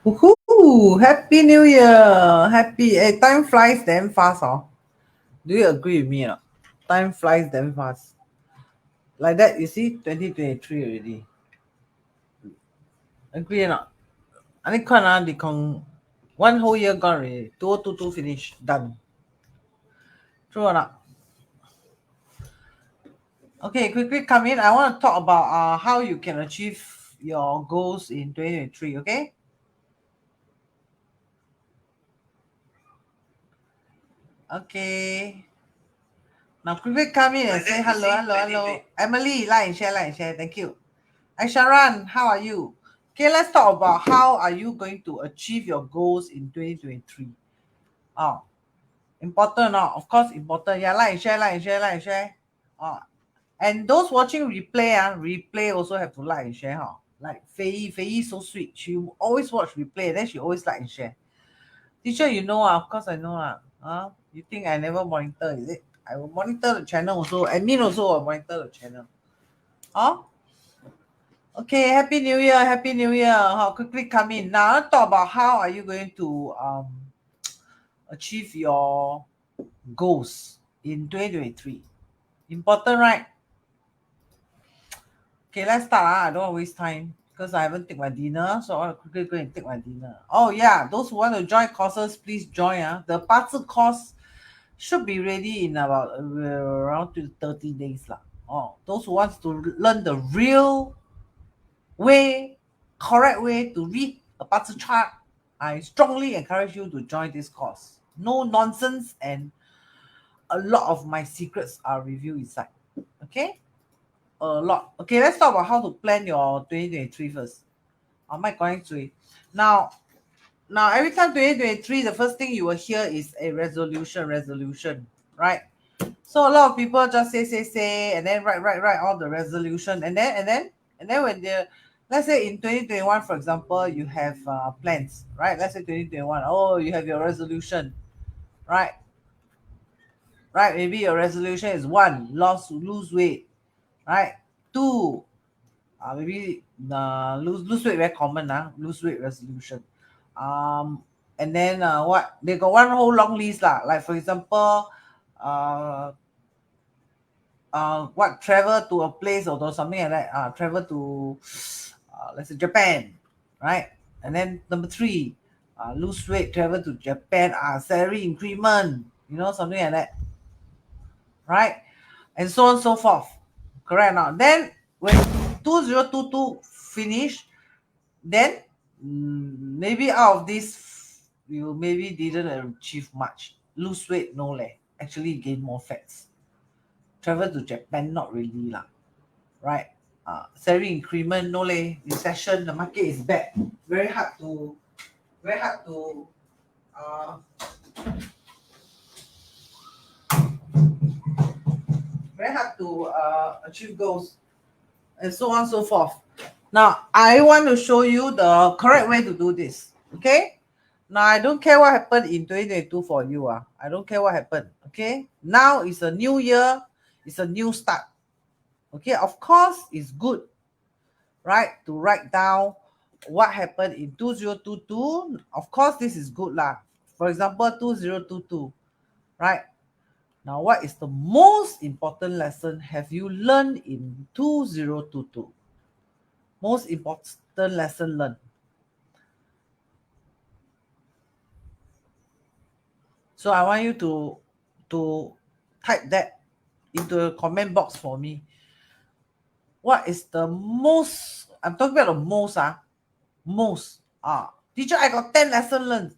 Woohoo! Happy New Year! Happy time flies damn fast, oh. Do you agree with me or not? Time flies damn fast. Like that, you see, 2023 already. Agree or not? I think the one whole year gone already. 2022 finish, done. True or not? Okay, quickly come in. I want to talk about how you can achieve your goals in 2023, okay? Okay. Now quickly come in and say hello, hello, hello. Emily, like and share, like and share. Thank you. Hi Sharon, how are you? Okay, let's talk about how are you going to achieve your goals in 2023. Oh, important, oh, of course important. Yeah, like and share, like and share, like and share. Oh, and those watching replay also have to like and share. Huh? Like Fei so sweet. She always watch replay, then she always like and share. Teacher, you know, of course I know. You think I never monitor, is it? I will monitor the channel also. Admin also will monitor the channel. Oh, okay, Happy New Year, Happy New Year. How quickly come in. Now let's talk about how are you going to achieve your goals in 2023. Important, right? Okay, let's start. I don't want to waste time because I haven't taken my dinner. So I want to quickly go and take my dinner. Oh yeah, those who want to join courses, please join. The Bazi course should be ready in about around 30 days. Oh, those who want to learn the real way, correct way to read a Bazi chart, I strongly encourage you to join this course. No nonsense, and a lot of my secrets are revealed inside. Okay? A lot. Okay, let's talk about how to plan your 2023 first. My going to now now every time 2023, the first thing you will hear is a resolution, right? So a lot of people just say, and then write all the resolution, and then when they, let's say in 2021, for example, you have plans, right? Let's say 2021, oh, you have your resolution, right? Right? Maybe your resolution is one, lose weight, right? Two, maybe lose weight very common, lose weight resolution. And then what they got one whole long list lah. Like for example, uh what travel to a place or something like that, travel to let's say Japan, right? And then number three, lose weight, travel to Japan, salary increment, something like that, right? And so on and so forth. Correct now. Then when 2022 finish, then maybe out of this you maybe didn't achieve much. Lose weight, no leh. Actually gain more fats. Travel to Japan, not really lah. Right? Salary increment, no leh. Recession, the market is bad. Very hard to, very hard to, uh, very hard to achieve goals, and so on and so forth. Now, I want to show you the correct way to do this. Okay? Now, I don't care what happened in 2022 for you. I don't care what happened. Okay? Now it's a new year, it's a new start. Okay? Of course, it's good, right, to write down what happened in 2022. Of course, this is good lah. For example, 2022, right? Now, what is the most important lesson have you learned in 2022? Most important lesson learned. So I want you to type that into the comment box for me. What is the most? I'm talking about the most. Most. Teacher, I got 10 lessons learned.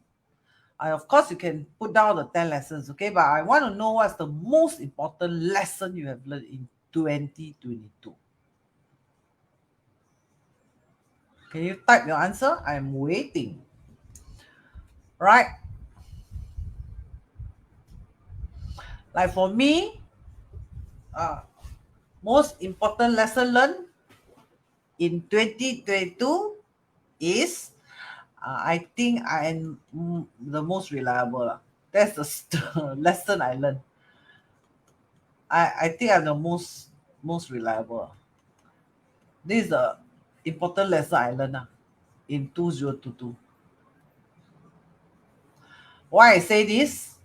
Of course, you can put down the 10 lessons, okay? But I want to know what's the most important lesson you have learned in 2022. Can you type your answer? I'm waiting. Right? Like for me, most important lesson learned in 2022 is I think I am the most reliable. That's the lesson I learned. I think I'm the most reliable. This is the important lesson I learned in 2022. Why I say this?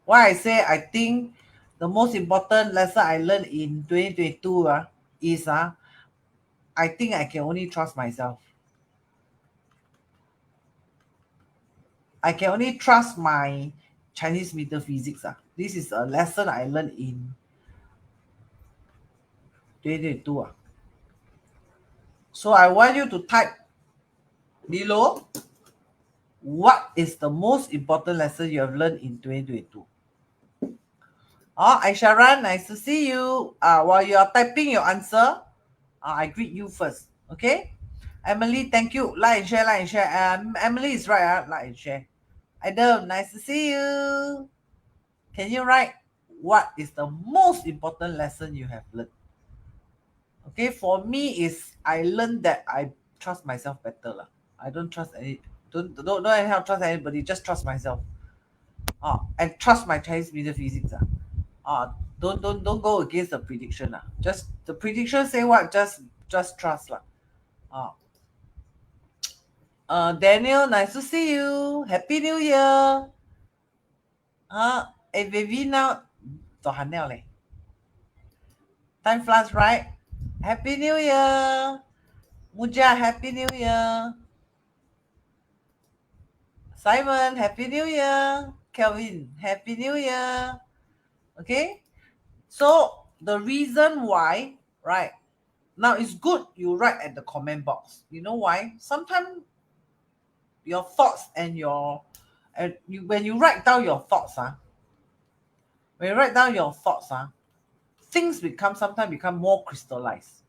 Why I say I think the most important lesson I learned in 2022 is I think I can only trust myself. I can only trust my Chinese metaphysics. This is a lesson I learned in 2022. So I want you to type below what is the most important lesson you have learned in 2022. Oh, Aisharan, nice to see you. While you are typing your answer, I greet you first. Okay? Emily, thank you. Like and share, like and share. Emily is right. Like and share. Adam, nice to see you. Can you write what is the most important lesson you have learned? Okay, for me is I learned that I trust myself better lah. I don't trust any don't anyhow trust anybody, just trust myself. And trust my Chinese metaphysics. Don't go against the prediction. Just the prediction say what, just trust lah. Daniel, nice to see you. Happy New Year. Baby now, time flies, right? Happy New Year. Muja, Happy New Year. Simon, Happy New Year. Kelvin, Happy New Year. Okay? So, the reason why, right? Now, it's good you write at the comment box. You know why? Sometimes your thoughts and when you write down your thoughts, when you write down your thoughts, things sometimes become more crystallized.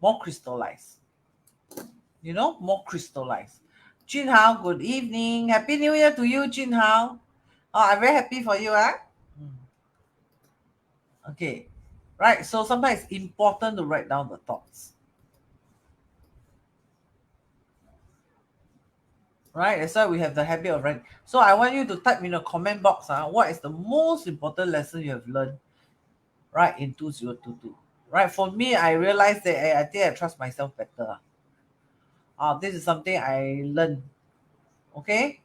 More crystallized. More crystallized. Jin Hao, good evening. Happy New Year to you, Jin Hao. I'm very happy for you, Okay. Right. So sometimes it's important to write down the thoughts. Right. That's why we have the habit of writing. So I want you to type in the comment box, what is the most important lesson you have learned, right, in 2022. Right. For me, I realized that I think I trust myself better. This is something I learned. Okay.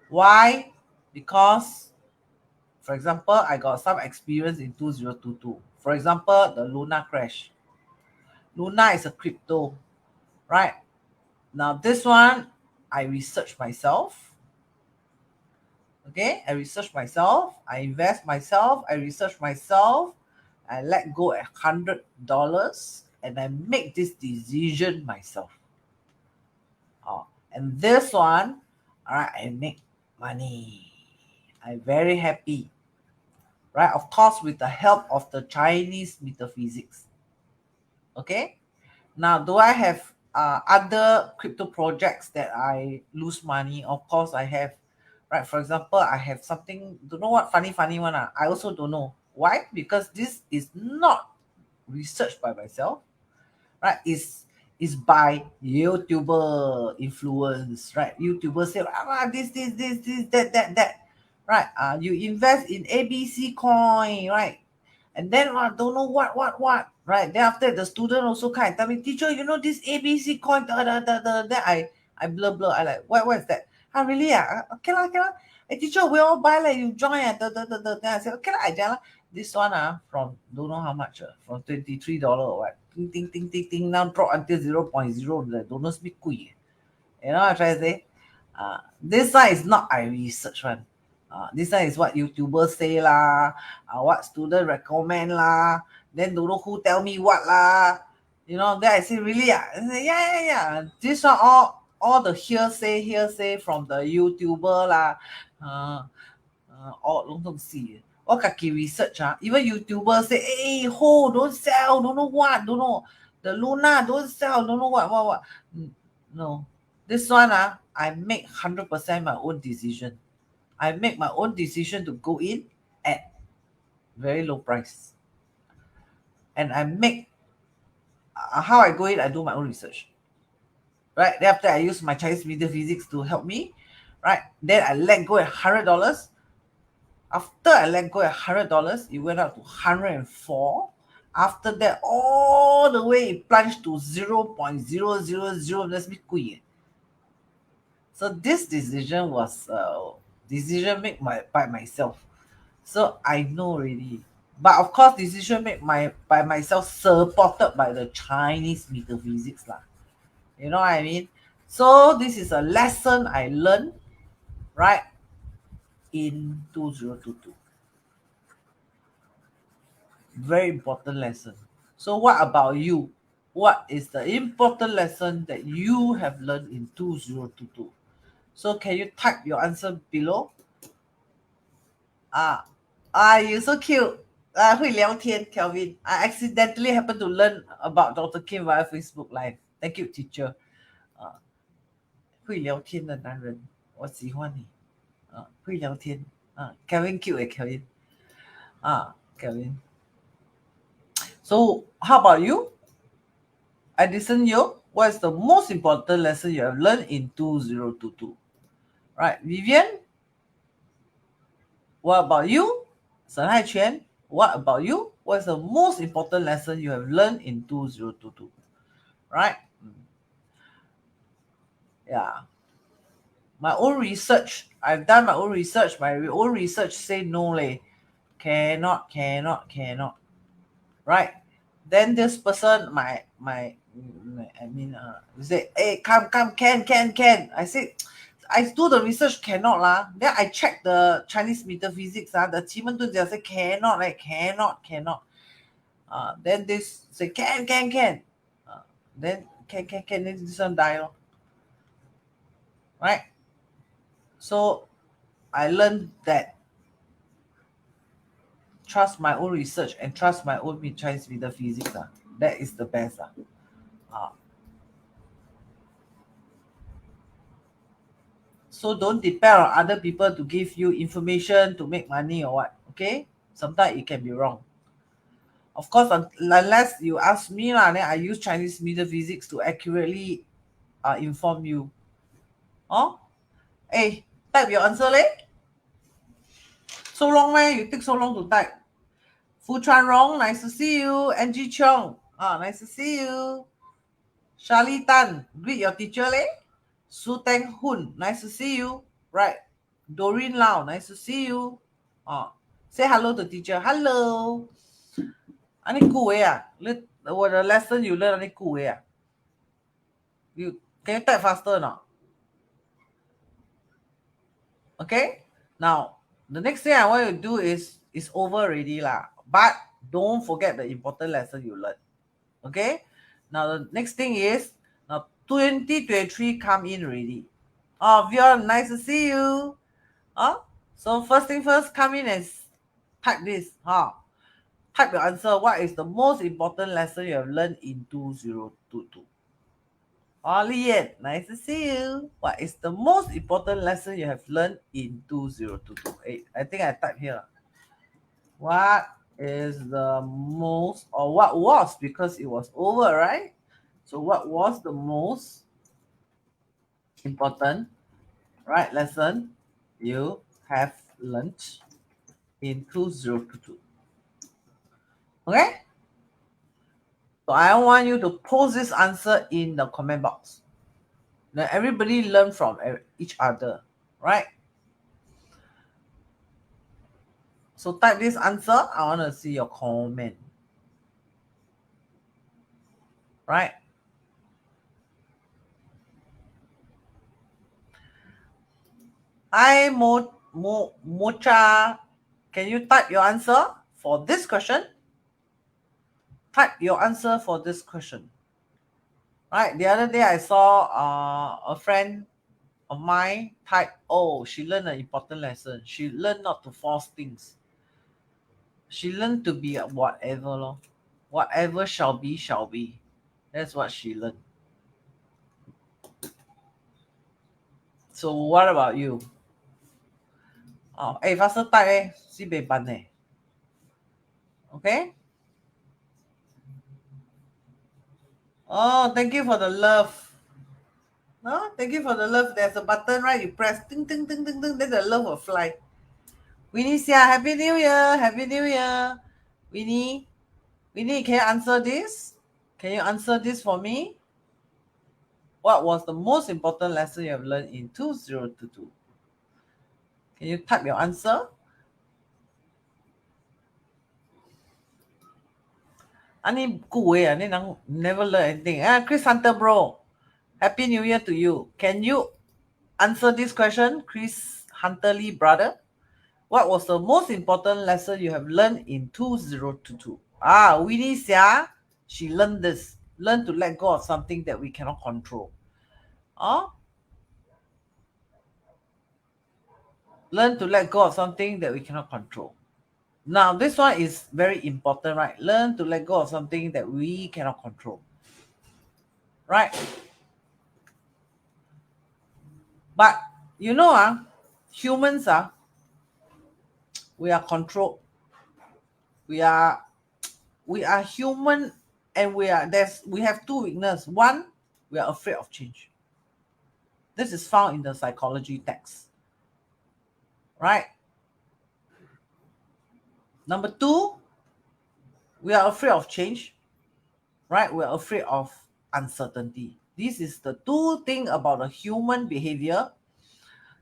Why? Because, for example, I got some experience in 2022. For example, the Luna crash. Luna is a crypto, right? Now, this one, I research myself. Okay, I research myself. I invest myself. I research myself. I let go at $100 and I make this decision myself. And this one, all right, I make money. I'm very happy. Right, of course, with the help of the Chinese metaphysics. Okay, now do I have other crypto projects that I lose money? Of course, I have. Right, for example, I have something, don't know what funny one. I also don't know why, because this is not researched by myself. Right, is by YouTuber influence. Right, YouTubers say this, that. Right, you invest in ABC coin, right? And then don't know what, right? Then after the student also kind of tell me, teacher, this ABC coin, then I blur, I like, what is that? Really? Okay lah, okay lah. Hey, teacher, we all buy like you join, then I said, okay lah, I join lah. This one from don't know how much, from $23 or what, ting, now drop until 0.0, don't know speak kui. You know what I try to say? This one is not I research one. This one is what YouTubers say lah, what student recommend lah, then don't know who tell me what lah. Then I say, really? I say, yeah. This one all the hearsay from the YouTuber lah. All don't see. All kaki research. Even YouTubers say, hey, don't sell, don't know what, don't know. The Luna, don't sell, don't know what. No. This one, I make 100% my own decision. I make my own decision to go in at very low price. And I make, how I go in, I do my own research. Right? Then after I use my Chinese metaphysics to help me, right? Then I let go at $100. After I let go at $100, it went up to 104. After that, all the way it plunged to 0.000. That's me. So this decision was decision made by myself. So I know already. But of course, decision made by myself supported by the Chinese metaphysics lah. You know what I mean? So this is a lesson I learned, right, in 2022. Very important lesson. So what about you? What is the important lesson that you have learned in 2022? So can you type your answer below? You so cute. 会聊天 Kelvin. I accidentally happened to learn about Dr. Kim via Facebook Live. Thank you, teacher. 会聊天的男人，我喜欢你。会聊天。Kelvin cute Kelvin. Kelvin. So how about you? Edison Yo, what is the most important lesson you have learned in 2022? Right, Vivian, what about you? Shen Haiquan, what about you? What is the most important lesson you have learned in 2022? Right? Yeah. My own research, I've done my own research. My own research say no leh. Cannot. Right? Then this person, say, hey, come, can. I said, I do the research, cannot lah. Then I check the Chinese metaphysics, the 奇门遁甲 say cannot, like cannot. Then this say can. Then can, then this one die lor. Right? So I learned that trust my own research and trust my own Chinese metaphysics. That is the best. So don't depend on other people to give you information to make money or what. Okay? Sometimes it can be wrong. Of course, unless you ask me, then I use Chinese metaphysics to accurately inform you. Oh? Hey, type your answer leh. So long, man. You take so long to type. Fu Chuan Rong, nice to see you. Angie Cheong, nice to see you. Charlie Tan, greet your teacher leh. Su Teng Hun, nice to see you. Right. Doreen Lau, nice to see you. Say hello to teacher. Hello. Any cool way? What the lesson you learn any cool way? You can you type faster or not? Okay. Now the next thing I want to do is over already lah. But don't forget the important lesson you learned. Okay. Now the next thing is now 2023 come in already. Bjorn, nice to see you. So first thing first, come in and type this. Type your answer. What is the most important lesson you have learned in 2022? Lian, nice to see you. What is the most important lesson you have learned in 2022? I think I typed here. What is the most, or what was, because it was over, right? So what was the most important, right, lesson you have learned in 2022? Okay? So I want you to post this answer in the comment box. Now everybody learn from each other, right? So type this answer. I want to see your comment. Right? Hi, Mocha. Can you type your answer for this question? Type your answer for this question. Right? The other day I saw a friend of mine type, she learned an important lesson. She learned not to force things. She learned to be whatever lor. Whatever shall be, shall be. That's what she learned. So what about you? Faster type sibei ban eh. Okay? Thank you for the love. No, thank you for the love. There's a button, right? You press ding ding ding ding ding, then the love will fly. Winnie Xia, Happy New Year! Happy New Year! Winnie, can you answer this? Can you answer this for me? What was the most important lesson you have learned in 2022? Can you type your answer? Ani kuwe ani nang never learn anything. Chris Hunter bro, Happy New Year to you. Can you answer this question, Chris Hunter Lee brother? What was the most important lesson you have learned in 2022? Winnie Xia, she learned this. Learn to let go of something that we cannot control. Learn to let go of something that we cannot control. Now, this one is very important, right? Learn to let go of something that we cannot control. Right? But humans we are controlled. We are human, and we have two weaknesses. One, we are afraid of change. This is found in the psychology text. Right? Number two, we are afraid of change. Right? We are afraid of uncertainty. This is the two things about the human behavior.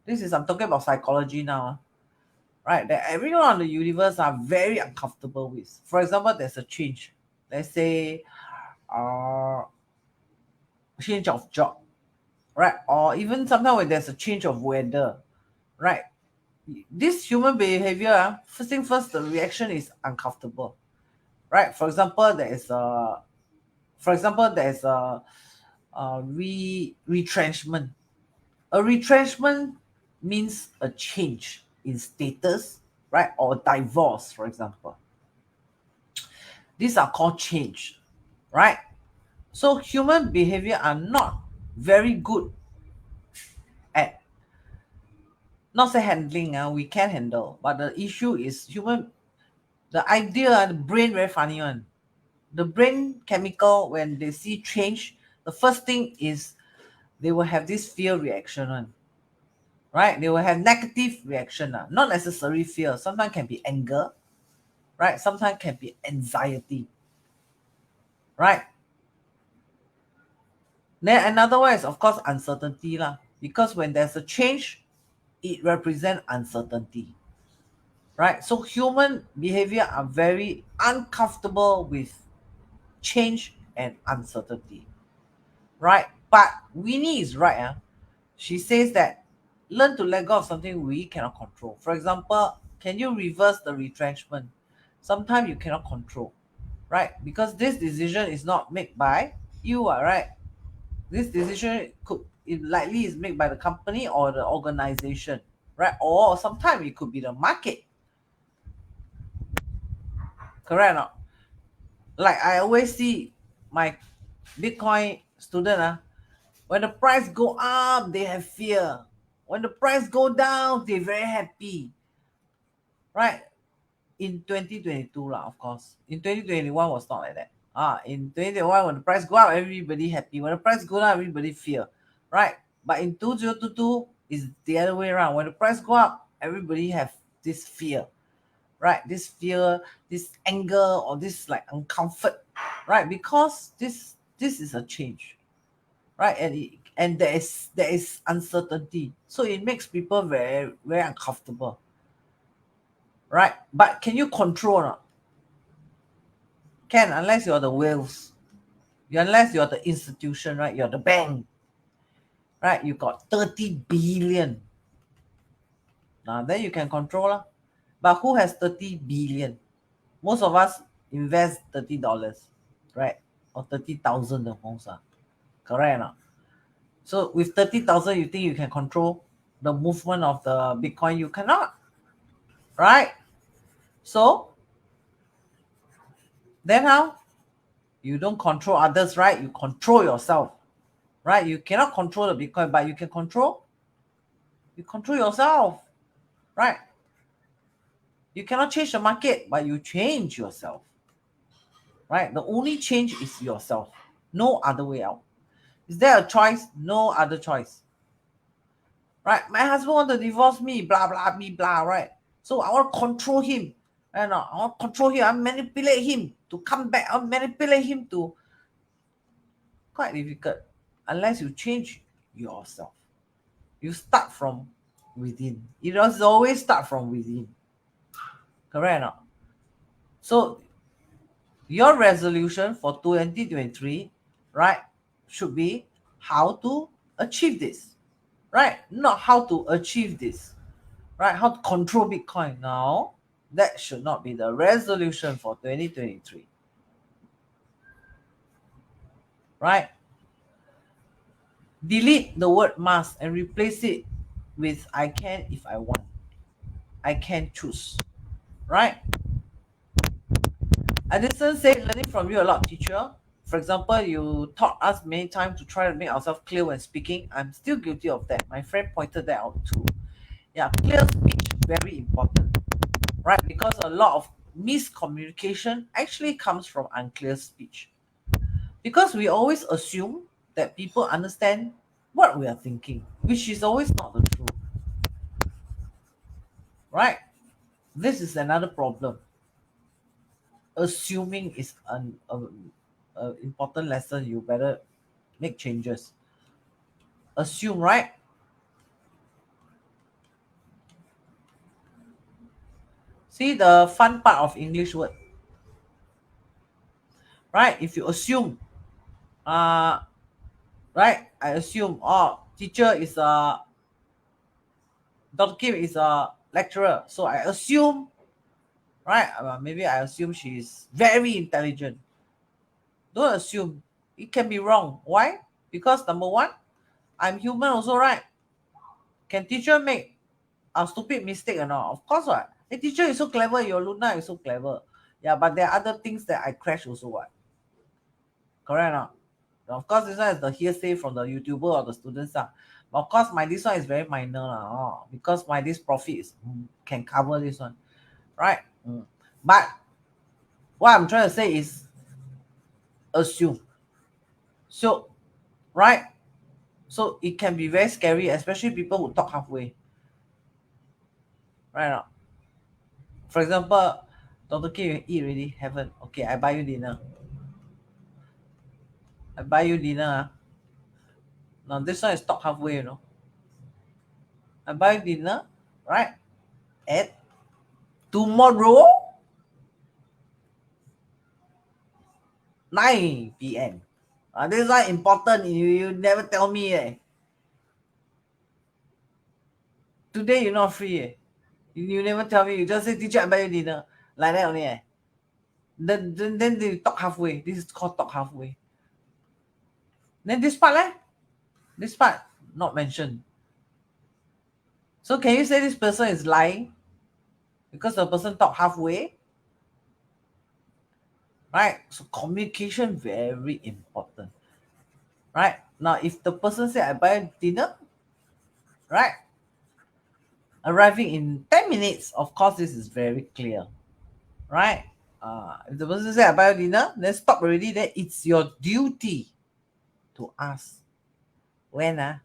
I'm talking about psychology now. Right? That everyone in the universe are very uncomfortable with. For example, there's a change. Let's say change of job. Right? Or even sometimes when there's a change of weather. Right? This human behavior, first thing first, the reaction is uncomfortable. Right? For example, there's a retrenchment. A retrenchment means a change in status, right? Or divorce, for example. These are called change, right? So human behavior are not very good at, not say handling, we can handle, but the issue is the idea, the brain very funny one. The brain chemical, when they see change, the first thing is they will have this fear reaction one. Right? They will have negative reaction, not necessarily fear. Sometimes can be anger, right? Sometimes can be anxiety, right? Then another one is, of course, uncertainty lah. Because when there's a change, it represents uncertainty, right? So human behavior are very uncomfortable with change and uncertainty, right? But Winnie is right. She says that learn to let go of something we cannot control. For example, can you reverse the retrenchment? Sometimes you cannot control, right? Because this decision is not made by you, right? This decision it likely is made by the company or the organization, right? Or sometimes it could be the market. Correct or not? Like I always see my Bitcoin student, when the price go up, they have fear. When the price go down, they're very happy. Right? In 2022 lah, of course. In 2021 was not like that. In 2021, when the price go up, everybody happy. When the price go down, everybody fear. Right? But in 2022, is the other way around. When the price go up, everybody have this fear. Right? This fear, this anger, or this like uncomfort. Right? Because this is a change. Right? And there is uncertainty. So it makes people very, very uncomfortable. Right? But can you control or not? Can, unless you're the whales. Unless you're the institution, right? You're the bank. Right? You got 30 billion. Now then you can control. But who has 30 billion? Most of us invest $30, right? Or 30,000 the most. Correct or not? So with 30,000, you think you can control the movement of the Bitcoin? You cannot. Right? So then how? You don't control others, right? You control yourself. Right? You cannot control the Bitcoin, but you can control. You control yourself. Right? You cannot change the market, but you change yourself. Right? The only change is yourself. No other way out. Is there a choice? No other choice. Right? My husband want to divorce me, blah, blah, blah, blah, right? So I want to control him. I want to control him. I manipulate him to come back. I manipulate him to... Quite difficult. Unless you change yourself. You start from within. It does always start from within. Correct or not? So your resolution for 2023, right, should be how to achieve this, right? Not how to achieve this, right? How to control Bitcoin. No, that should not be the resolution for 2023, right? Delete the word must and replace it with I can if I want. I can choose, right? Addison said, learning from you a lot, teacher. For example, you taught us many times to try to make ourselves clear when speaking. I'm still guilty of that. My friend pointed that out too. Yeah, clear speech, very important, right? Because a lot of miscommunication actually comes from unclear speech. Because we always assume that people understand what we are thinking, which is always not the truth, right? This is another problem. Assuming is an important lesson. You better make changes. Assume, right? See the fun part of English word, right? If you assume, right? I assume, oh, teacher is a Dr. Kim is a lecturer, so I assume, right? Maybe I assume she is very intelligent. Don't assume. It can be wrong. Why? Because number one, I'm human also, right? Can teacher make a stupid mistake or not? Of course, what? Hey, teacher is so clever. Your Luna is so clever. Yeah, but there are other things that I crash also, what? Correct or not? Of course, this one is the hearsay from the YouTuber or the students. But of course, my this one is very minor. Because my this profit is, can cover this one. Right? But what I'm trying to say is assume. So, right? So it can be very scary, especially people who talk halfway. Right now. For example, Dr. K, you eat already? Haven't. Okay, I buy you dinner. I buy you dinner. Now this one is talk halfway, I buy you dinner, right? At tomorrow 9 p.m. This one important. You never tell me. Today you're not free. You never tell me. You just say, teacher, I buy you dinner. Like that only. Then they talk halfway. This is called talk halfway. Then this part, this part not mentioned. So can you say this person is lying? Because the person talk halfway? Right? So communication very important. Right? Now, if the person say, I buy dinner, right? Arriving in 10 minutes, of course, this is very clear. Right? If the person say, I buy dinner, then stop already. Then it's your duty to ask. When?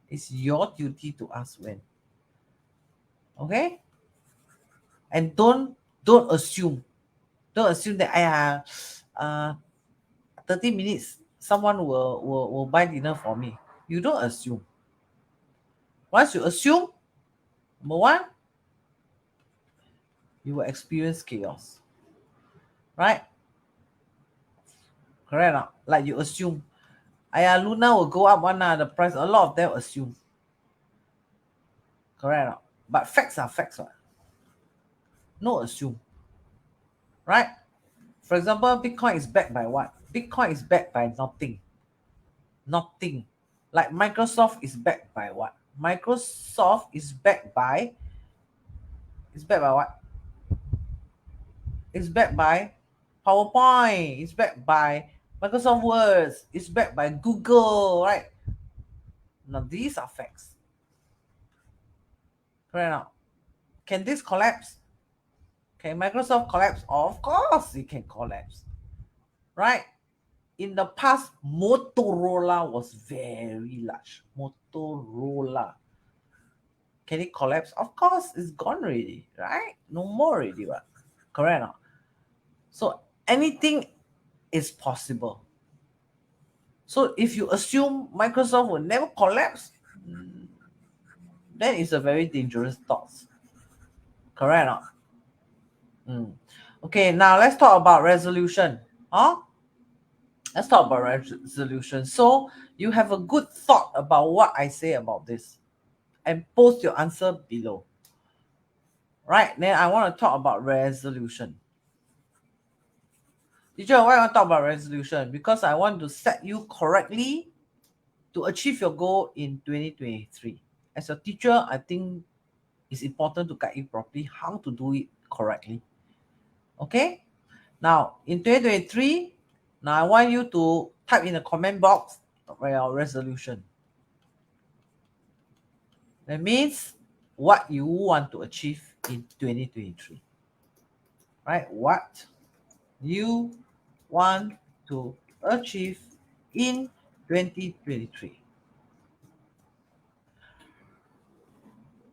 It's your duty to ask when. Okay? And don't assume. Don't assume that 30 minutes someone will buy dinner for me. You don't assume. Once you assume, number one, you will experience chaos. Right? Correct or not? Like you assume. Luna will go up the price. A lot of them assume. Correct or not? But facts are facts, right? No assume. Right? For example, Bitcoin is backed by what? Bitcoin is backed by nothing. Nothing. Like Microsoft is backed by what? Microsoft is backed by what? It's backed by PowerPoint. It's backed by Microsoft Words. It's backed by Google, right? Now these are facts. Correct now. Can this collapse? Can Microsoft collapse? Of course it can collapse. Right? In the past, Motorola was very large. Motorola. Can it collapse? Of course, it's gone already, right? No more already, right? Correct now. So anything is possible. So if you assume Microsoft will never collapse, That is a very dangerous thought. Correct or not? Okay, now let's talk about resolution. Huh? Let's talk about resolution. So you have a good thought about what I say about this and post your answer below. Right, then I want to talk about resolution. Teacher, why I want to talk about resolution? Because I want to set you correctly to achieve your goal in 2023. As a teacher, I think it's important to guide you properly how to do it correctly. Okay? Now, in 2023, now I want you to type in the comment box your resolution. That means what you want to achieve in 2023. Right? What you want to achieve in 2023.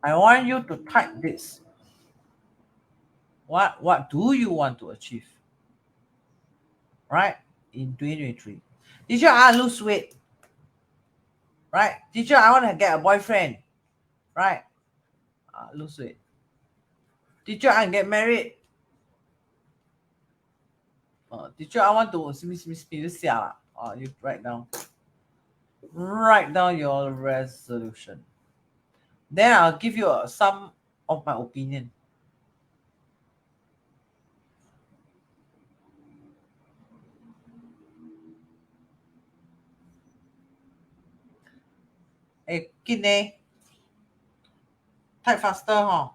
I want you to type this. What do you want to achieve? Right? In 2023. Teacher, I lose weight. Right? Teacher, I want to get a boyfriend. Right? Lose weight. Teacher, I get married. Teacher, I want to you write down. Write down your resolution. Then I'll give you some of my opinion. Kidney. Type faster, huh?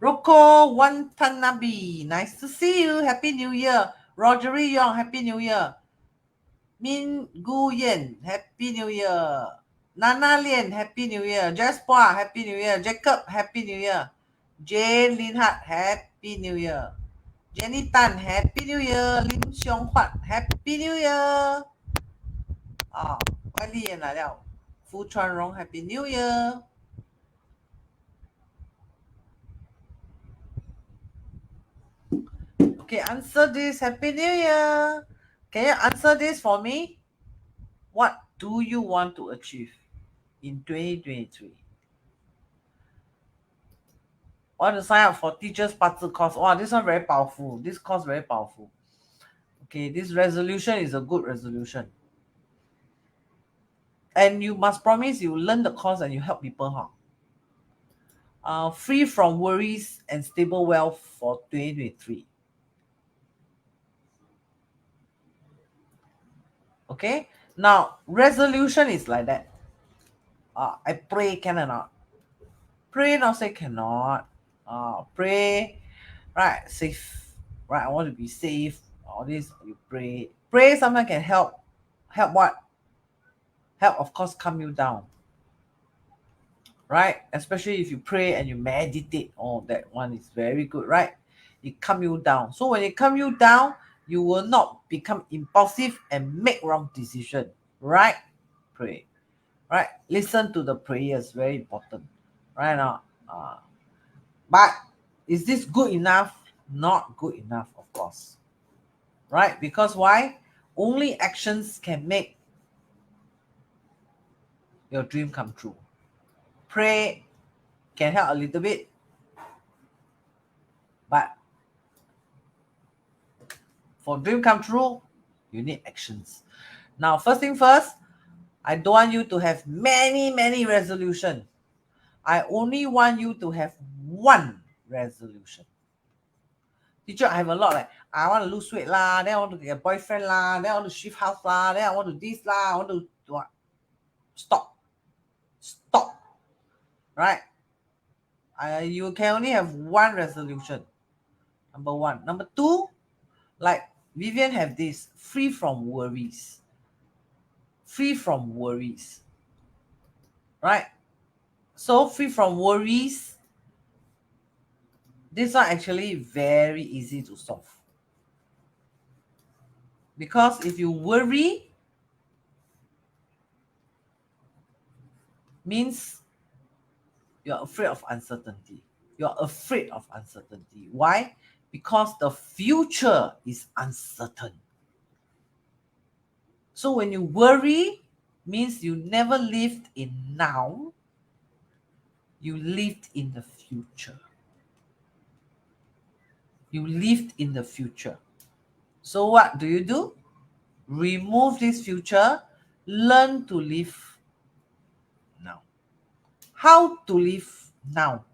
Rocco Watanabe, nice to see you. Happy New Year. Rogery Young, Happy New Year. Min Gu Yen, Happy New Year. Nana Lien, Happy New Year. Jasper, Happy New Year. Jacob, Happy New Year. Jane Linhart, Happy New Year. Jenny Tan, Happy New Year. Lim Xiong Huat, Happy New Year. Wai Li Yan 来了。Fu Chuan Rong, Happy New Year. Okay, answer this. Happy New Year. Can you answer this for me? What do you want to achieve in 2023? Want to sign up for teachers Bazi course? Wow, this one very powerful. This course very powerful. Okay, this resolution is a good resolution. And you must promise you learn the course and you help people, huh? Free from worries and stable wealth for 2023. Okay, now resolution is like that. I pray, can or not? Pray, not say cannot. Pray, right? Safe, right? I want to be safe. All this you pray. Pray sometimes can help. Help what? Help, of course, calm you down. Right? Especially if you pray and you meditate. Oh, that one is very good, right? It calm you down. So when it calm you down, you will not become impulsive and make wrong decision. Right? Pray. Right? Listen to the prayers. Very important. Right now. But is this good enough? Not good enough, of course. Right? Because why? Only actions can make your dream come true. Pray can help a little bit, but for dream come true, you need actions. Now, first thing first, I don't want you to have many resolutions. I only want you to have one resolution. Teacher, I have a lot. Like I want to lose weight lah, then I want to get a boyfriend lah, then I want to shift house lah, then I want to this lah, I want to do what? Stop. Right? You can only have one resolution. Number one. Number two, like Vivian have this, free from worries. Free from worries. Right? So free from worries, this one actually very easy to solve. Because if you worry, means you're afraid of uncertainty. You're afraid of uncertainty. Why? Because the future is uncertain. So when you worry, means you never lived in now, you lived in the future. You lived in the future. So what do? Remove this future, learn to live now. How to live now?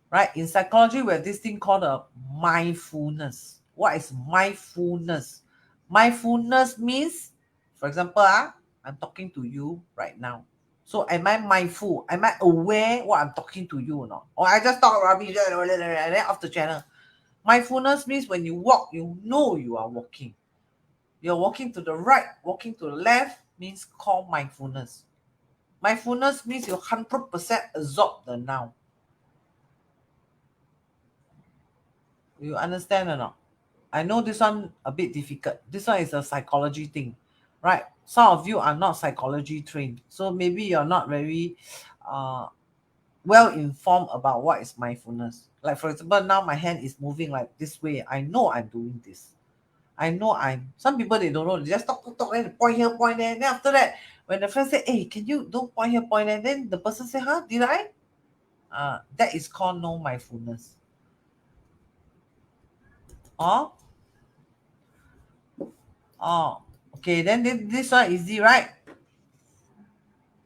Right? In psychology, we have this thing called a mindfulness. What is mindfulness? Mindfulness means, for example, I'm talking to you right now. So am I mindful? Am I aware what I'm talking to you or not? Or I just talk rubbish and then off the channel. Mindfulness means when you walk, you know you are walking. You're walking to the right, walking to the left means called mindfulness. Mindfulness means you 100% absorb the now. You understand or not? I know this one a bit difficult. This one is a psychology thing, right? Some of you are not psychology trained, so maybe you're not very well informed about what is mindfulness. Like for example, now my hand is moving like this way. I know I'm doing this. I know some people they don't know, they just talk, then point here, point there. Then after that, when the friend say, hey, can you don't point here, point there? Then the person say, huh, did I? That is called no mindfulness. Oh, oh, okay, then this one easy, right?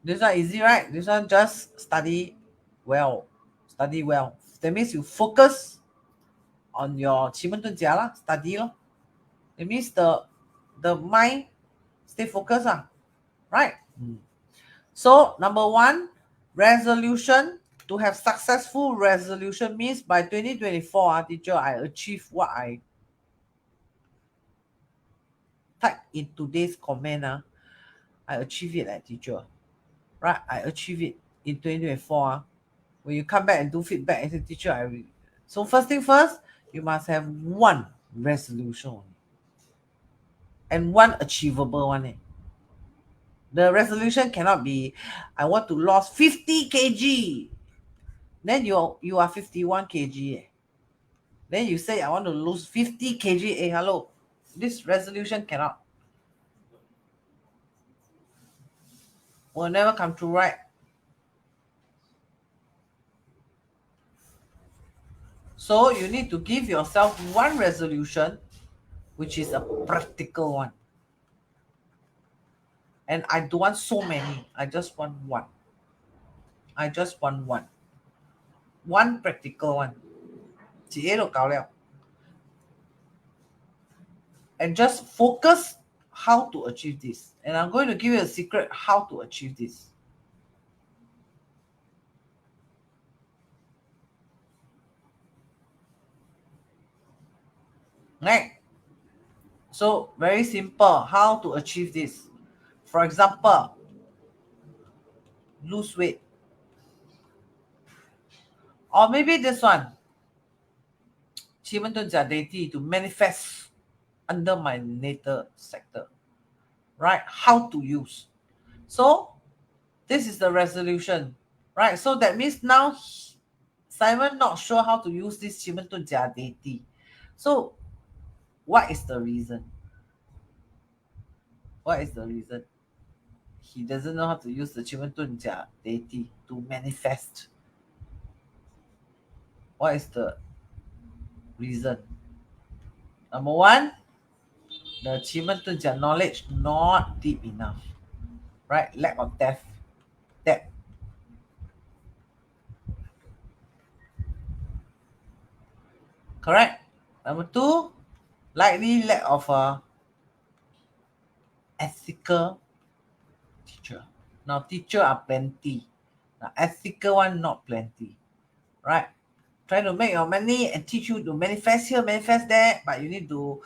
This one easy, right? This one just study well. Study well. That means you focus on your 奇门遁甲 lah, study lor. It means the mind stay focused, right? So number one, resolution. To have successful resolution means by 2024, teacher, I achieve what I type in today's comment. I achieve it, teacher. Right? I achieve it in 2024. When you come back and do feedback as a teacher, I will. So first thing first, you must have one resolution and one achievable one. The resolution cannot be, I want to lose 50 kg. Then you are 51 kg. Then you say, I want to lose 50 kg. Hey, hello. This resolution will never come true, right? So you need to give yourself one resolution, which is a practical one. And I don't want so many. I just want one. I just want one. One practical one. And just focus how to achieve this. And I'm going to give you a secret how to achieve this. Right? So very simple how to achieve this. For example, lose weight. Or maybe this one, 奇门遁甲 deity to manifest under my natal sector. Right? How to use. So this is the resolution. Right? So that means now Simon not sure how to use this 奇门遁甲 deity. So what is the reason? What is the reason? He doesn't know how to use the 奇门遁甲 deity to manifest. What is the reason? Number one, the 奇门遁甲 knowledge not deep enough, right? Lack of depth. Correct. Number two, likely lack of a ethical teacher. Now teacher are plenty. Now ethical one not plenty, right? Trying to make your money and teach you to manifest here, manifest there, but you need to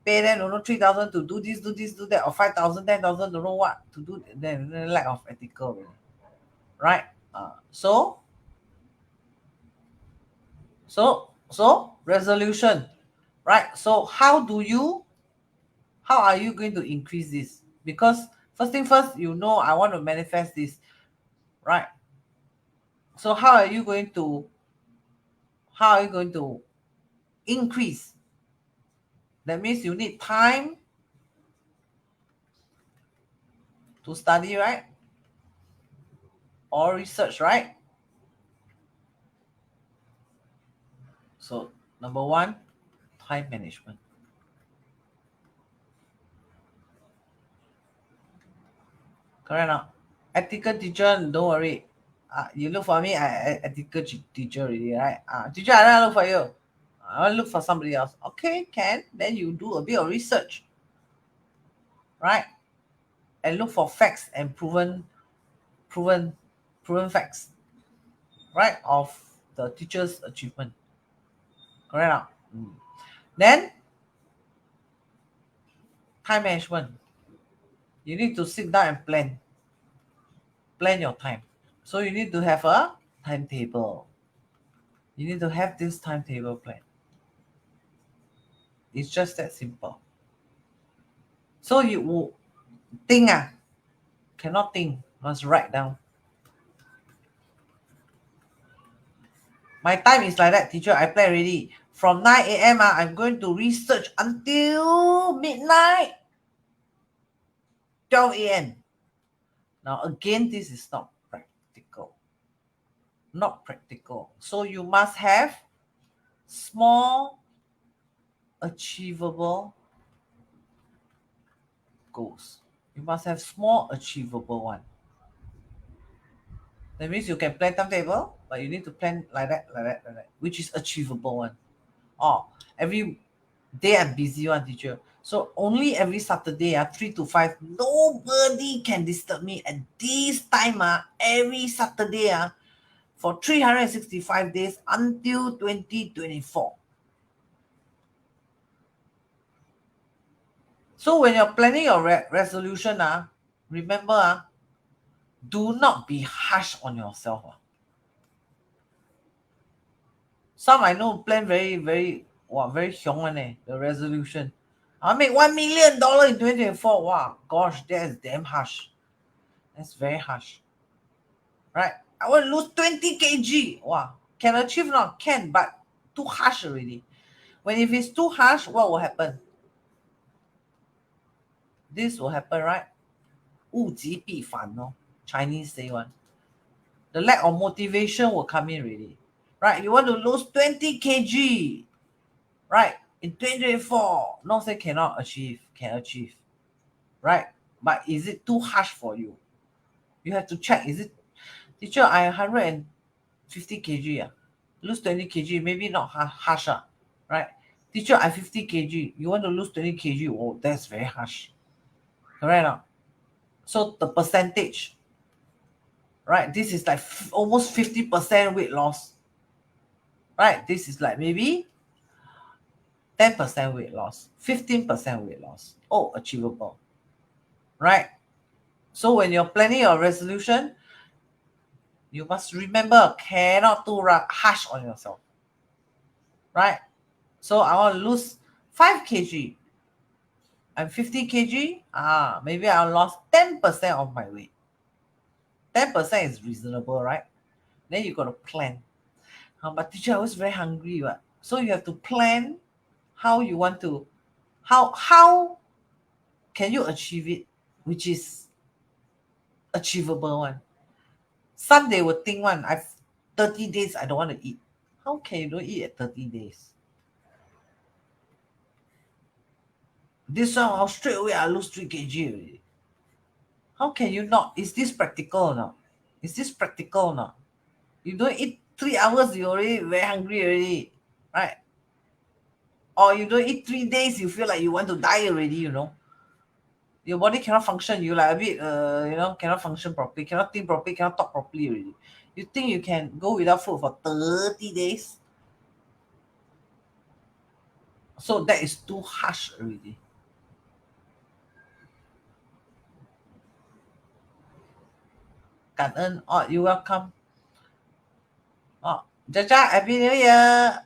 pay them, 3,000 to do this, do that, or 5,000, 10,000, don't know what to do. Then lack of ethical, right? So resolution, right? So how are you going to increase this? Because first thing first, I want to manifest this, right? So how are you going to increase? That means you need time to study, right? Or research, right? So number one, time management. Correct now. Ethical teacher, don't worry. You look for me, I ethical teacher already, right? Teacher, I don't look for you. I want to look for somebody else. Okay, can. Then you do a bit of research, right? And look for facts and proven facts, right? Of the teacher's achievement. Correct now. Then time management. You need to sit down and plan your time. So you need to have a timetable. You need to have this timetable plan. It's just that simple. So you will think, cannot think, must write down. My time is like that, teacher. I plan already. From 9 a.m. I'm going to research until midnight, 12 a.m. Now, again, this is not practical. Not practical. So you must have small, achievable goals. You must have small, achievable one. That means you can plan timetable, but you need to plan like that, which is achievable one. Oh, every day I'm busy one, teacher. So only every Saturday, 3 to 5, nobody can disturb me at this time, every Saturday, for 365 days until 2024. So when you're planning your resolution, remember, do not be harsh on yourself. Some I know plan very, very, very hiong one, the resolution. I'll make $1 million in 2024. Wow, gosh, that is damn harsh. That's very harsh. Right? I want to lose 20 kg. Wow. Can achieve not? Can, but too harsh already. When if it's too harsh, what will happen? This will happen, right? 物极必反, no? Chinese say one. The lack of motivation will come in already. Right? You want to lose 20 kg. Right? In 2024. No say cannot achieve. Can achieve. Right? But is it too harsh for you? You have to check. Is it, teacher, I 150 kg. Lose 20 kg, maybe not harsh. Right? Teacher, I 50 kg. You want to lose 20 kg. Oh, that's very harsh. Correct now? So the percentage, right? This is like almost 50% weight loss. Right? This is like maybe 10% weight loss, 15% weight loss. Oh, achievable. Right? So when you're planning your resolution, you must remember, cannot too harsh on yourself. Right? So I want to lose 5 kg. I'm 50 kg. Maybe I lost 10% of my weight. 10% is reasonable, right? Then you got to plan. But teacher, I was very hungry. What? So you have to plan how you want to, how can you achieve it, which is achievable one. Some they will think one, I've 30 days I don't want to eat. How can you don't eat at 30 days? This one, straight away I lose 3 kg already. How can you not? Is this practical or not? Is this practical or not? You don't eat 3 hours, you already very hungry already, right? Or you don't eat 3 days, you feel like you want to die already, Your body cannot function. You like a bit, cannot function properly, cannot think properly, cannot talk properly already. You think you can go without food for 30 days? So that is too harsh already. You're welcome. Jaja, Happy New Year.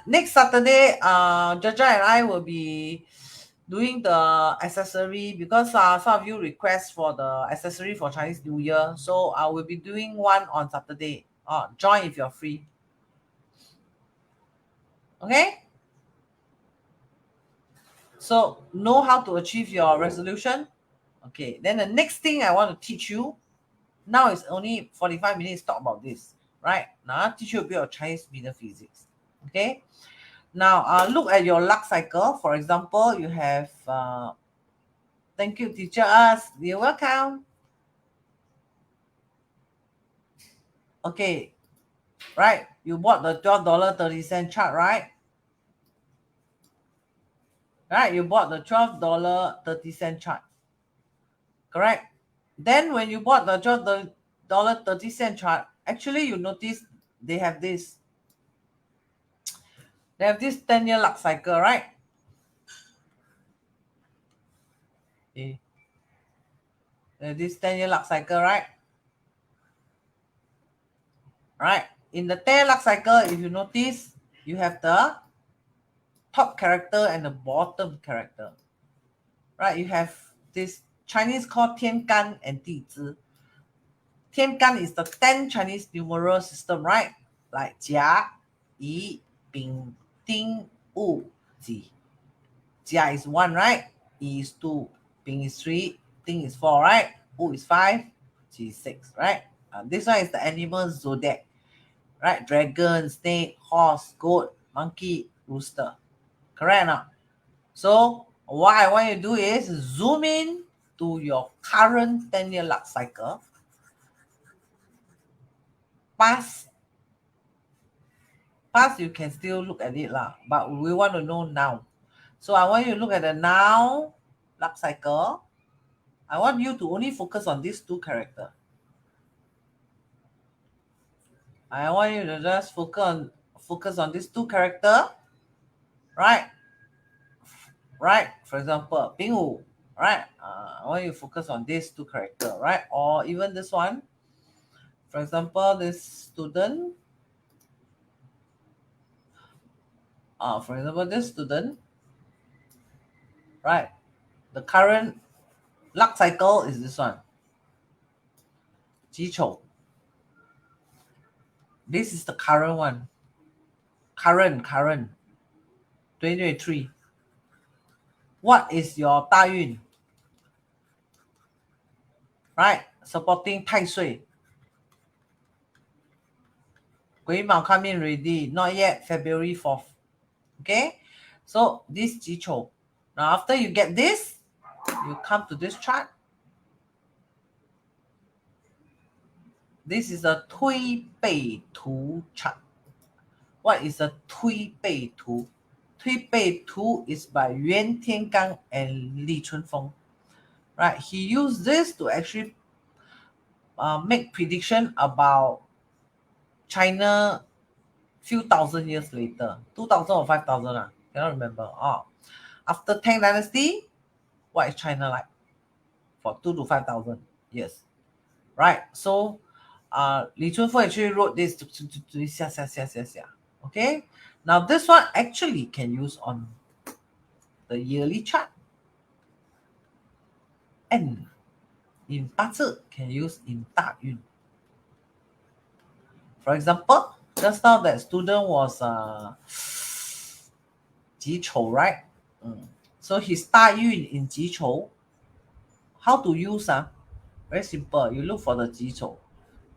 Next Saturday, Jaja and I will be doing the accessory because some of you request for the accessory for Chinese New Year. So I will be doing one on Saturday. Join if you're free. Okay? So know how to achieve your resolution. Okay, then the next thing I want to teach you, now it's only 45 minutes talk about this, right? Now I'll teach you a bit of Chinese medium physics. Okay, now look at your luck cycle. For example, you have thank you, teacher us. You're welcome. Okay, right? You bought the $12.30 chart, right? Right? You bought the $12.30 chart, correct? Then when you bought the $12.30 chart, actually you notice they have this. They have this 10-year luck cycle, right? Okay. They have this 10-year luck cycle, right? Right. In the 10-year luck cycle, if you notice, you have the top character and the bottom character. Right? You have this Chinese called Tian Gan and Di Zhi. Tian Gan is the 10 Chinese numeral system, right? Like Jia, Yi, Bing, Ding, Wu, Ji. Jia is 1, right? Yi is 2, Bing is 3, Ding is 4, right? Wu is 5, Ji is 6, right? This one is the animal zodiac, right? Dragon, snake, horse, goat, monkey, rooster. Correct or not? So what I want you to do is zoom in to your current 10-year luck cycle. Past you can still look at it lah, but we want to know now. So I want you to look at the now luck cycle. I want you to only focus on these two characters. I want you to just focus on these two characters, right? Right. For example, Bingwu, right? I want you to focus on these two characters, right? Or even this one. For example, this student. For example, this student, right? The current luck cycle is this one. Jichou. This is the current one. Current. 2023. What is your 大运? Right? Supporting 太岁. Guimao come in already. Not yet. February 4th. Okay? So this Jichou. Now after you get this, you come to this chart. This is a 推背图 chart. What is a 推背图? 推背图 is by Yuan Tiangang and Li Chunfeng. Right? He used this to actually make prediction about China few thousand years later. 2000 or 5000. Cannot remember. After Tang Dynasty, what is China like? For 2 to 5,000 years. Right? So Li Chunfeng actually wrote this. Okay? Now this one actually can use on the yearly chart. And in 八字 can use in 大运. For example, just now that student was Jichou, right? So his 大运 in Jichou. How to use? Very simple. You look for the Jichou.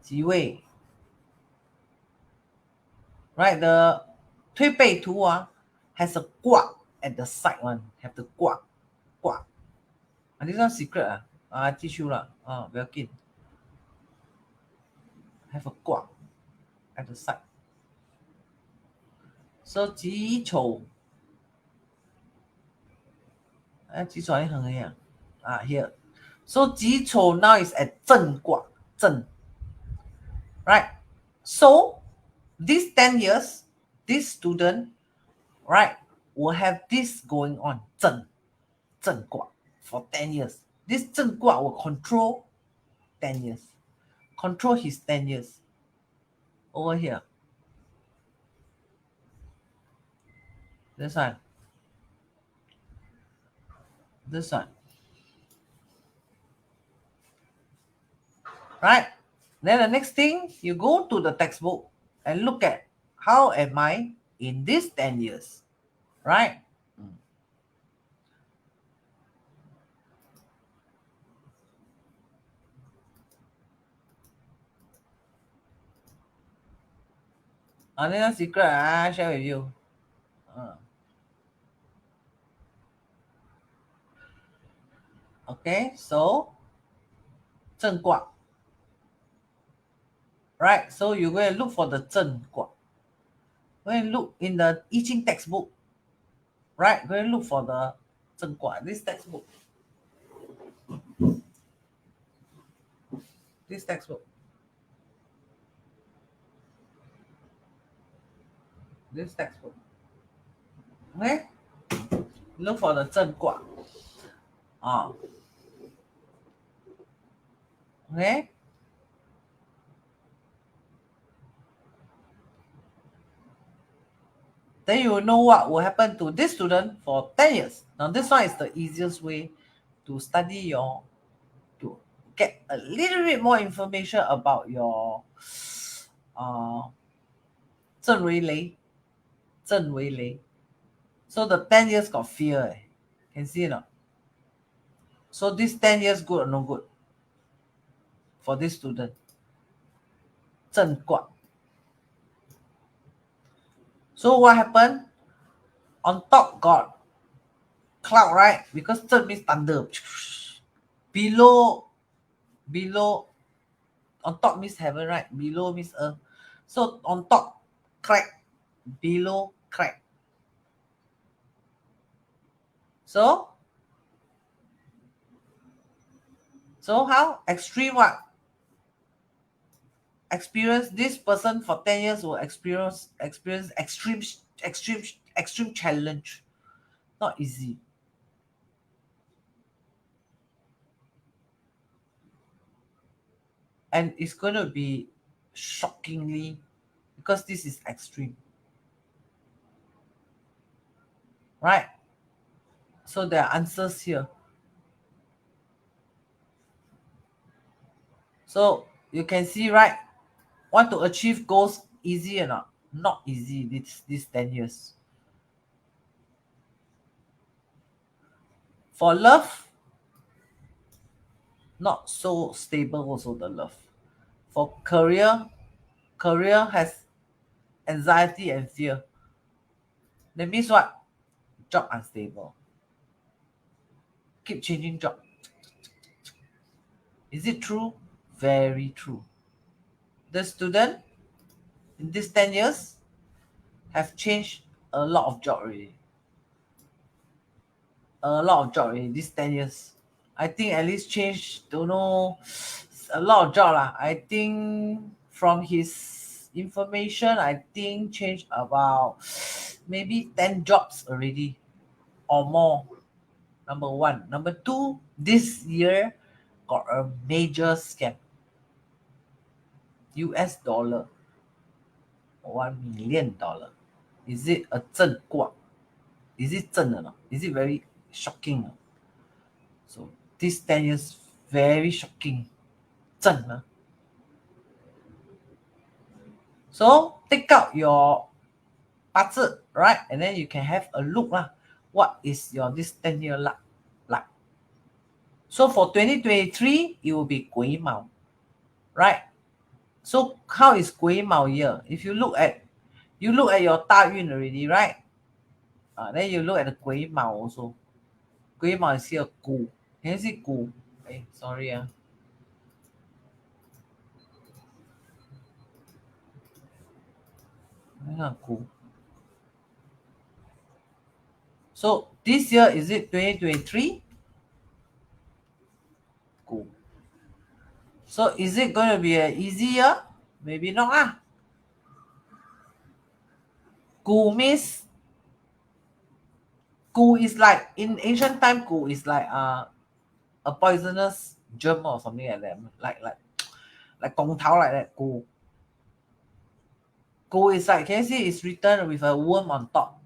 吉位. Right? The 推背图 has a 卦 at the side one. Have the 卦. This one secret. I teach you lah. Well, have a 卦 at the side. So 己丑 here. So 己丑 now is at 正卦. Right? So these 10 years, this student, right, will have this going on. 正卦 for 10 years. This 正卦will control 10 years. Control his 10 years. Over here. This one. Right? Then the next thing, you go to the textbook and look at how am I in these 10 years. Right? This secret I share with you. Okay, so 正卦. Right, so you go and look for the 正卦. Go and look in the I Ching textbook. Right, go and look for the 正卦. This textbook. This textbook. This textbook. Okay, look for the 正卦. Okay. Then you will know what will happen to this student for 10 years. Now, this one is the easiest way to study to get a little bit more information about your 正为雷. So the 10 years got fear. Can see it not? So this 10 years good or no good for this student? 正卦. So what happened? On top got cloud, right? Because 正 means thunder. Below, on top means heaven, right? Below means earth. So on top, crack. Below, crack. So how? Extreme what? Experience, this person for 10 years will experience extreme challenge. Not easy. And it's going to be shockingly, because this is extreme. Right? So there are answers here. So you can see, right? Want to achieve goals easy or not? Not easy this 10 years. For love, not so stable also the love. For career has anxiety and fear. That means what? Job unstable. Keep changing job. Is it true? Very true. The student in these 10 years have changed a lot of job already. These 10 years. I think at least changed, don't know, a lot of job lah. I think from his information, I think changed about maybe 10 jobs already or more. Number one. Number two, this year got a major scam. US dollar. $1 million. Is it a 正卦? Is it 正 or not? Is it very shocking? So this 10 years very shocking. 正 So take out your 八字, right? And then you can have a look lah. What is your this 10-year luck like? So for 2023, it will be 癸卯, right? So how is 癸卯year? If you look at your 大运 already, right? Then you look at the 癸卯 also. 癸卯 is here 谷. Can you see 谷? Sorry. So this year, is it 2023? Cool. So is it going to be an easy year? Maybe not lah. Gu means, gu is like, in ancient time, gu is like a poisonous germ or something like that. Like gong tao like that, gu. Gu is like, can you see it's written with a worm on top.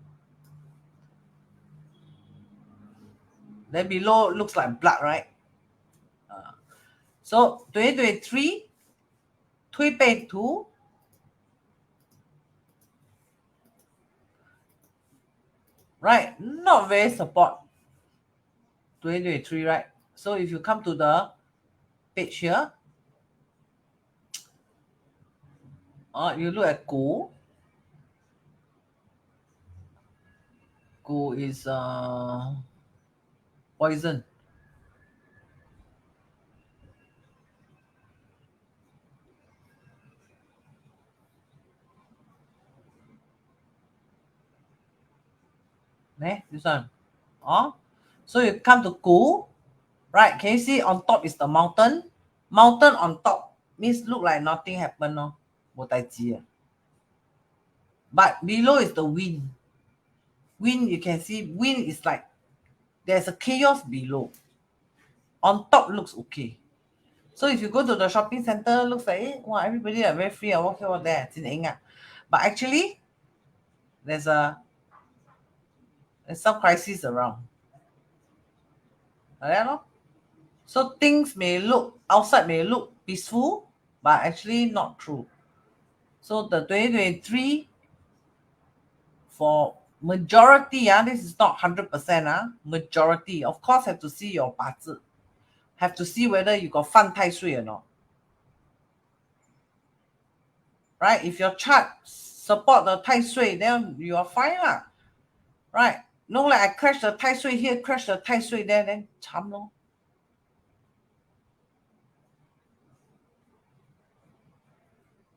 Then below looks like blood, right? So 2023, 推背图, right? Not very support 2023, right? So if you come to the page here, you look at Gu. Go is poison. This one. Oh, so you come to Go, right? Can you see on top is the mountain? Mountain on top means look like nothing happened, no? But below is the wind. Wind, you can see wind is like there's a chaos below. On top looks okay. So if you go to the shopping center, looks like wow, everybody are very free. I walk over there, but actually there's some crisis around. So things may look outside may look peaceful, but actually not true. So the 2023 for majority, this is not 100%, majority. Of course, have to see your 八字, have to see whether you got 犯太岁or not. Right? If your chart support the 太岁, then you are fine lah. Right? No, like I crash the 太岁 here, crash the 太岁there, then 惨咯.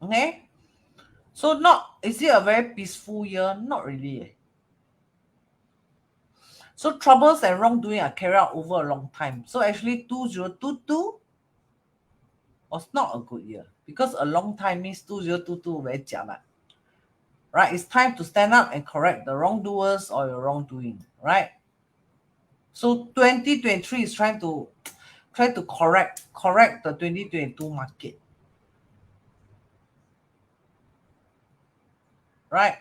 Okay? So is it a very peaceful year? Not really. So troubles and wrongdoing are carried out over a long time. So actually 2022 was not a good year because a long time means 2022 very jialat. Right? It's time to stand up and correct the wrongdoers or your wrongdoing. Right? So 2023 is trying to correct the 2022 market. Right?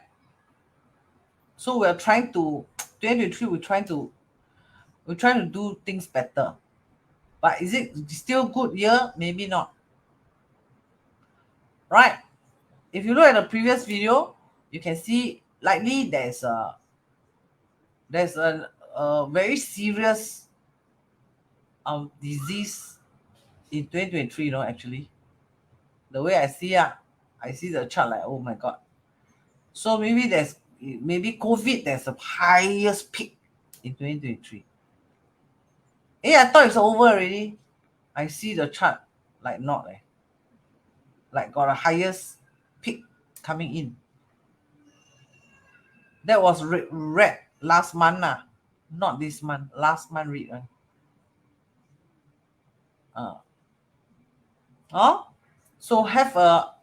So we're trying to 2023 we're trying to do things better. But is it still good year? Maybe not. Right? If you look at the previous video, you can see likely there's a very serious disease in 2023, actually. The way I see the chart like, oh my god. So maybe COVID, there's a highest peak in 2023. I thought it's over already. I see the chart like not like got a highest peak coming in. That was read last month, not this month. Last month read. So have a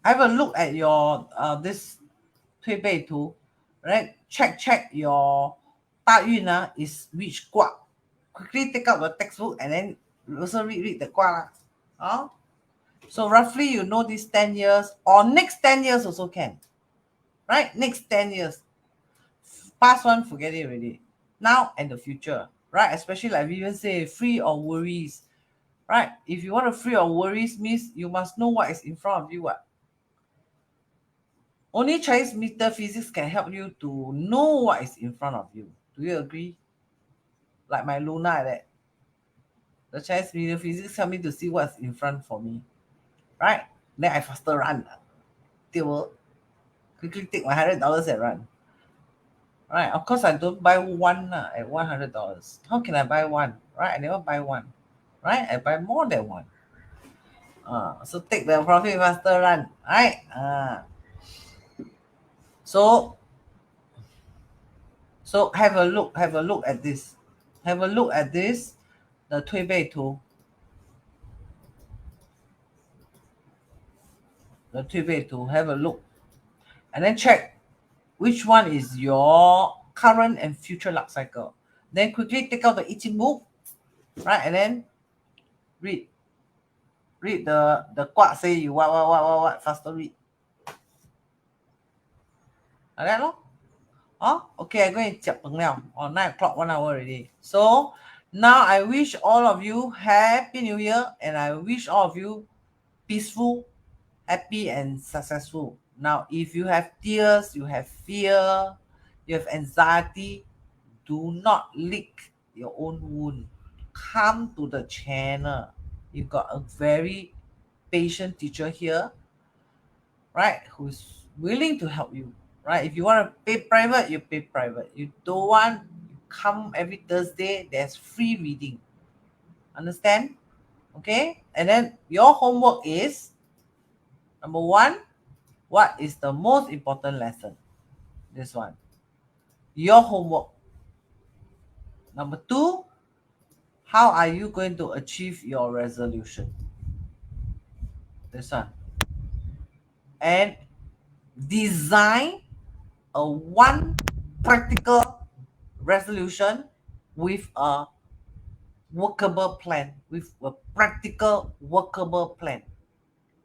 look at your this 推背图, right? Check your 大运 is which 卦. Quickly take out the textbook and then also read the 卦 lah. So roughly you know these 10 years or next 10 years also can. Right? Next 10 years. Past one, forget it already. Now and the future. Right? Especially like we even say, free of worries. Right? If you want to free of worries, means you must know what is in front of you. Only Chinese metaphysics can help you to know what is in front of you. Do you agree? Like my Luna like that. The Chinese metaphysics help me to see what's in front for me. Right? Then I faster run. They will quickly take my $100 and run. Right? Of course, I don't buy one at $100. How can I buy one? Right? I never buy one. Right? I buy more than one. So take the profit faster run. Right? So have a look at this. Have a look at this, the 推背图. The 推背图, have a look. And then check which one is your current and future luck cycle. Then quickly take out the 易经 book, right? And then read the 卦 say you what faster read. Like that, no? Okay, I'm going to check now. 9 o'clock, 1 hour already. So now I wish all of you Happy New Year, and I wish all of you peaceful, happy, and successful. Now, if you have tears, you have fear, you have anxiety, do not lick your own wound. Come to the channel. You've got a very patient teacher here, right, who's willing to help you, right? If you want to pay private, you pay private. You don't want, you come every Thursday, there's free reading. Understand? Okay? And then your homework is, number one, what is the most important lesson? This one. Your homework. Number two, how are you going to achieve your resolution? This one. And design a one practical resolution with a workable plan, with a practical workable plan.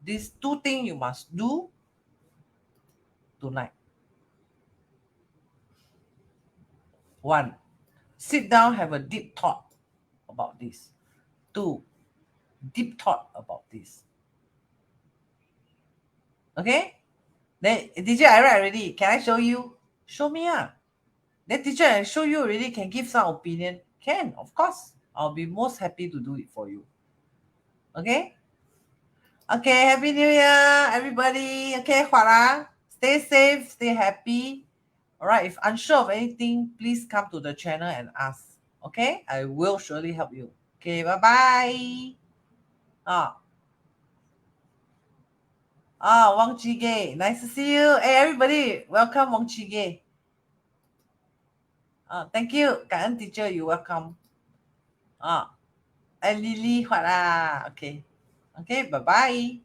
These two things you must do tonight. One, sit down, have a deep thought about this. Two, deep thought about this. Okay? Then teacher, I write already. Can I show you? Show me. Then teacher, I show you already, can give some opinion. Can, of course. I'll be most happy to do it for you. Okay? Okay, Happy New Year, everybody. Okay, Hua, stay safe, stay happy. All right, if unsure of anything, please come to the channel and ask. Okay, I will surely help you. Okay, bye-bye. Wang Chige, nice to see you. Hey, everybody, welcome Wang Chige. Thank you,感恩 teacher, you welcome. And Lily, Hua, okay. Okay, bye-bye.